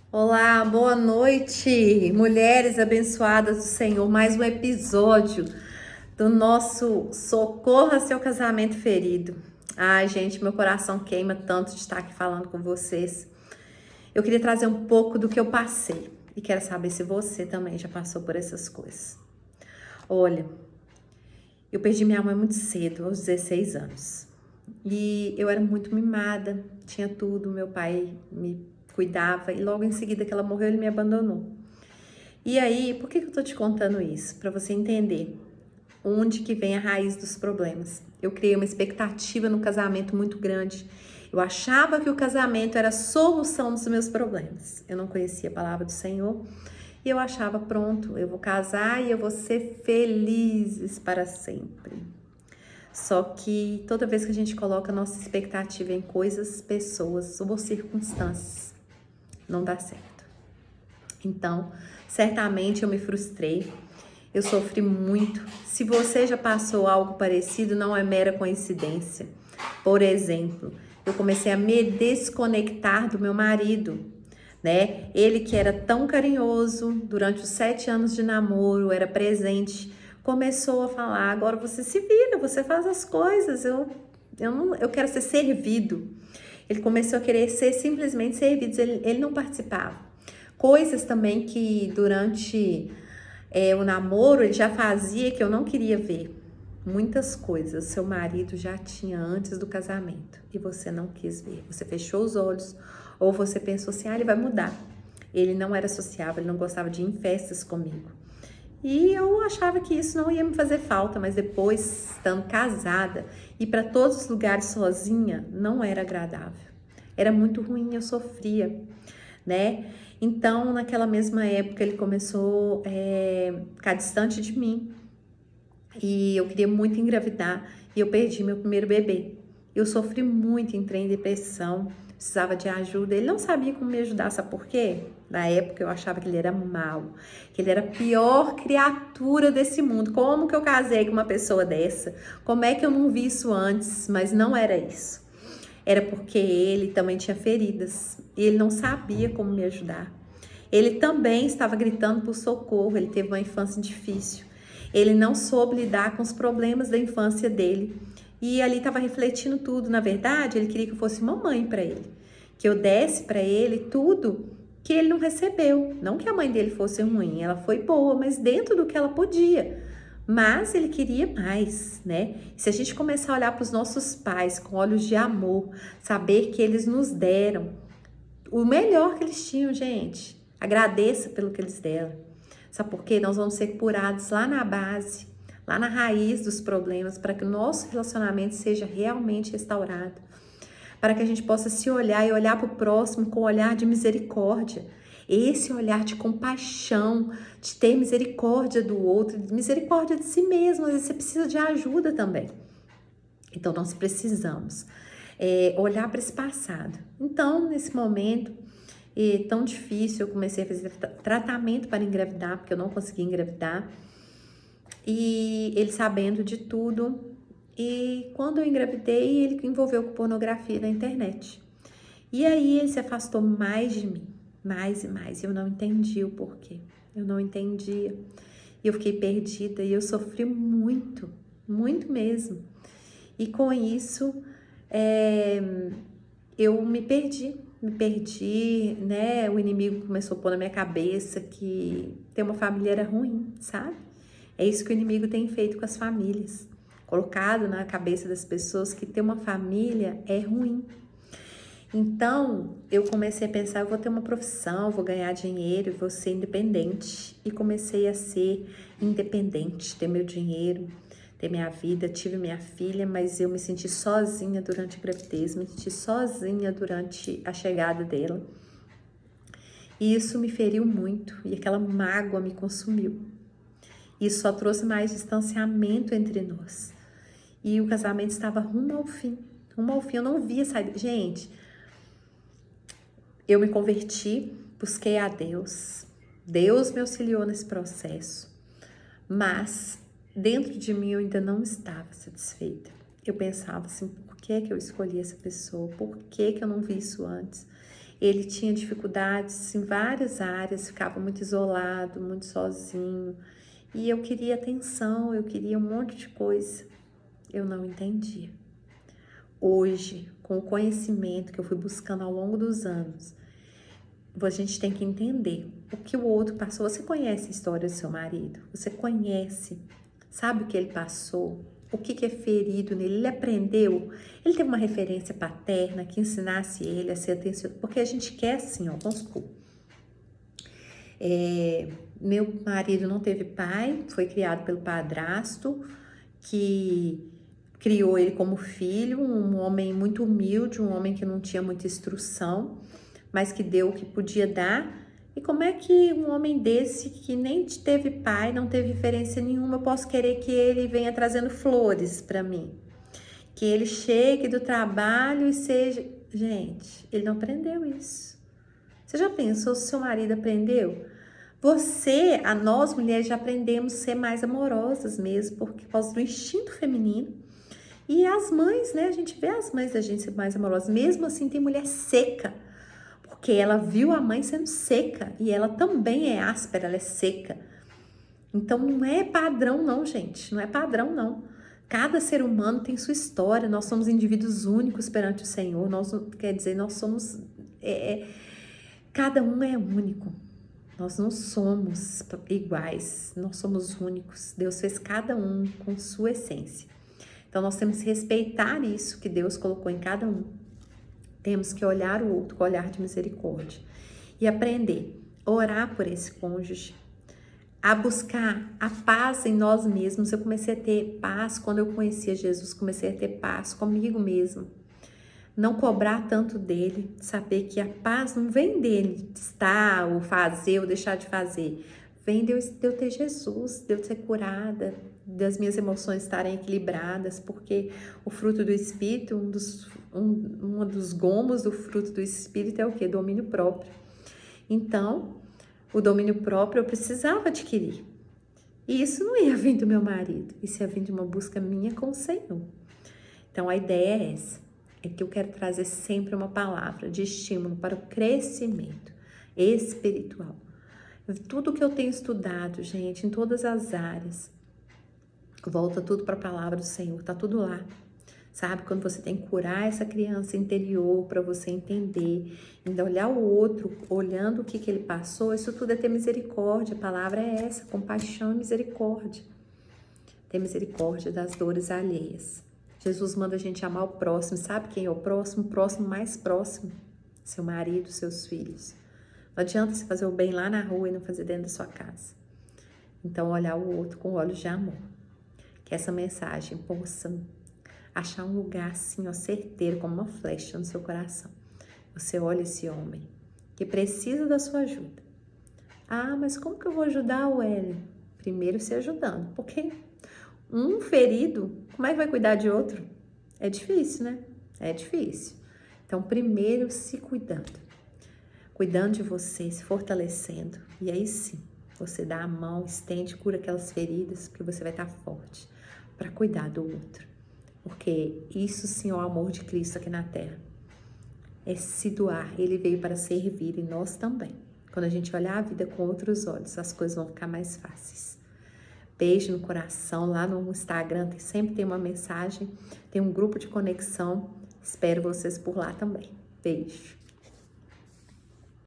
Olá, boa noite, mulheres abençoadas do Senhor. Mais um episódio do nosso Socorra Seu Casamento Ferido. Ai, gente, meu coração queima tanto de estar aqui falando com vocês. Eu queria trazer um pouco do que eu passei e quero saber se você também já passou por essas coisas. Olha, eu perdi minha mãe muito cedo, aos 16 anos. E eu era muito mimada, tinha tudo, meu pai me cuidava e logo em seguida que ela morreu, ele me abandonou. E aí, por que eu tô te contando isso? Para você entender onde que vem a raiz dos problemas. Eu criei uma expectativa no casamento muito grande. Eu achava que o casamento era a solução dos meus problemas. Eu não conhecia a palavra do Senhor. E eu achava, pronto, eu vou casar e eu vou ser felizes para sempre. Só que toda vez que a gente coloca a nossa expectativa em coisas, pessoas ou circunstâncias, não dá certo. Então, certamente eu me frustrei, eu sofri muito. Se você já passou algo parecido, não é mera coincidência. Por exemplo, eu comecei a me desconectar do meu marido, né? Ele que era tão carinhoso durante os 7 anos de namoro, era presente, começou a falar: agora você se vira, você faz as coisas, eu quero ser servido. Ele começou a querer ser simplesmente servido, ele não participava. Coisas também que durante o namoro ele já fazia que eu não queria ver. Muitas coisas seu marido já tinha antes do casamento e você não quis ver. Você fechou os olhos ou você pensou assim: ele vai mudar. Ele não era sociável, ele não gostava de ir em festas comigo. E eu achava que isso não ia me fazer falta, mas depois, estando casada e para todos os lugares sozinha, não era agradável. Era muito ruim, eu sofria, né? Então, naquela mesma época, ele começou a ficar distante de mim e eu queria muito engravidar e eu perdi meu primeiro bebê. Eu sofri muito, entrei em depressão, precisava de ajuda. Ele não sabia como me ajudar, sabe por quê? Na época eu achava que ele era mau, que ele era a pior criatura desse mundo. Como que eu casei com uma pessoa dessa? Como é que eu não vi isso antes? Mas não era isso. Era porque ele também tinha feridas e ele não sabia como me ajudar. Ele também estava gritando por socorro, ele teve uma infância difícil. Ele não soube lidar com os problemas da infância dele. E ali estava refletindo tudo. Na verdade, ele queria que eu fosse mamãe para ele. Que eu desse para ele tudo que ele não recebeu. Não que a mãe dele fosse ruim, ela foi boa, mas dentro do que ela podia. Mas ele queria mais, né? Se a gente começar a olhar para os nossos pais com olhos de amor, saber que eles nos deram o melhor que eles tinham, gente. Agradeça pelo que eles deram. Sabe por quê? Nós vamos ser curados lá na base, lá na raiz dos problemas, para que o nosso relacionamento seja realmente restaurado. Para que a gente possa se olhar e olhar para o próximo com um olhar de misericórdia. Esse olhar de compaixão, de ter misericórdia do outro, de misericórdia de si mesmo. Às vezes você precisa de ajuda também. Então, nós precisamos olhar para esse passado. Então, nesse momento tão difícil, eu comecei a fazer tratamento para engravidar, porque eu não conseguia engravidar. E ele sabendo de tudo. E quando eu engravidei, ele envolveu com pornografia na internet. E aí ele se afastou mais de mim, mais e mais. Eu não entendi o porquê. Eu não entendia. E eu fiquei perdida e eu sofri muito, muito mesmo. E com isso, eu me perdi, né? O inimigo começou a pôr na minha cabeça que ter uma família era ruim, sabe? É isso que o inimigo tem feito com as famílias, colocado na cabeça das pessoas que ter uma família é ruim. Então, eu comecei a pensar, eu vou ter uma profissão, vou ganhar dinheiro, vou ser independente. E comecei a ser independente, ter meu dinheiro, ter minha vida. Tive minha filha, mas eu me senti sozinha durante a gravidez, me senti sozinha durante a chegada dela. E isso me feriu muito e aquela mágoa me consumiu. Isso só trouxe mais distanciamento entre nós. E o casamento estava rumo ao fim, rumo ao fim. Eu não via sair. Gente, eu me converti, busquei a Deus. Deus me auxiliou nesse processo. Mas dentro de mim eu ainda não estava satisfeita. Eu pensava assim, por que eu escolhi essa pessoa? Por que eu não vi isso antes? Ele tinha dificuldades em várias áreas, ficava muito isolado, muito sozinho. E eu queria atenção, eu queria um monte de coisa. Eu não entendia. Hoje, com o conhecimento que eu fui buscando ao longo dos anos, a gente tem que entender o que o outro passou. Você conhece a história do seu marido? Você conhece, sabe o que ele passou? O que é ferido nele? Ele aprendeu? Ele teve uma referência paterna que ensinasse ele a ser atencioso? Porque a gente quer assim, ó, vamos supor. Meu marido não teve pai, foi criado pelo padrasto, que criou ele como filho, um homem muito humilde, um homem que não tinha muita instrução, mas que deu o que podia dar. E como é que um homem desse, que nem teve pai, não teve referência nenhuma, eu posso querer que ele venha trazendo flores para mim? Que ele chegue do trabalho e seja... Gente, ele não aprendeu isso. Você já pensou se seu marido aprendeu? Nós mulheres já aprendemos a ser mais amorosas mesmo, por causa do instinto feminino. E as mães, né? A gente vê as mães da gente ser mais amorosas. Mesmo assim, tem mulher seca, porque ela viu a mãe sendo seca e ela também é áspera, ela é seca. Então não é padrão não, gente, não é padrão não. Cada ser humano tem sua história, nós somos indivíduos únicos perante o Senhor, quer dizer, nós somos, cada um é único, nós não somos iguais, nós somos únicos, Deus fez cada um com sua essência. Então nós temos que respeitar isso que Deus colocou em cada um. Temos que olhar o outro com olhar de misericórdia e aprender a orar por esse cônjuge, a buscar a paz em nós mesmos. Eu comecei a ter paz quando eu conhecia Jesus, comecei a ter paz comigo mesmo. Não cobrar tanto dele, saber que a paz não vem dele estar ou fazer ou deixar de fazer. Vem de eu ter Jesus, de eu ser curada, das minhas emoções estarem equilibradas, porque o fruto do Espírito, um dos gomos do fruto do Espírito é o quê? Domínio próprio. Então, o domínio próprio eu precisava adquirir. E isso não ia vir do meu marido, isso ia vir de uma busca minha com o Senhor. Então, a ideia é essa, é que eu quero trazer sempre uma palavra de estímulo para o crescimento espiritual. Tudo que eu tenho estudado, gente, em todas as áreas, volta tudo para a palavra do Senhor, tá tudo lá. Sabe, quando você tem que curar essa criança interior para você entender, ainda olhar o outro, olhando o que ele passou, isso tudo é ter misericórdia. A palavra é essa, compaixão e misericórdia. Ter misericórdia das dores alheias. Jesus manda a gente amar o próximo. Sabe quem é o próximo? O próximo mais próximo. Seu marido, seus filhos. Não adianta você fazer o bem lá na rua e não fazer dentro da sua casa. Então, olhar o outro com olhos de amor. Que essa mensagem possa achar um lugar assim, ó, certeiro, como uma flecha no seu coração. Você olha esse homem que precisa da sua ajuda. Ah, mas como que eu vou ajudar o Hélio? Primeiro se ajudando, porque um ferido, como é que vai cuidar de outro? É difícil, né? É difícil. Então, primeiro se cuidando de você, se fortalecendo. E aí sim, você dá a mão, estende, cura aquelas feridas, porque você vai estar forte para cuidar do outro. Porque isso sim é o amor de Cristo aqui na Terra. É se doar. Ele veio para servir e nós também. Quando a gente olhar a vida com outros olhos, as coisas vão ficar mais fáceis. Beijo no coração. Lá no Instagram sempre tem uma mensagem, tem um grupo de conexão. Espero vocês por lá também. Beijo.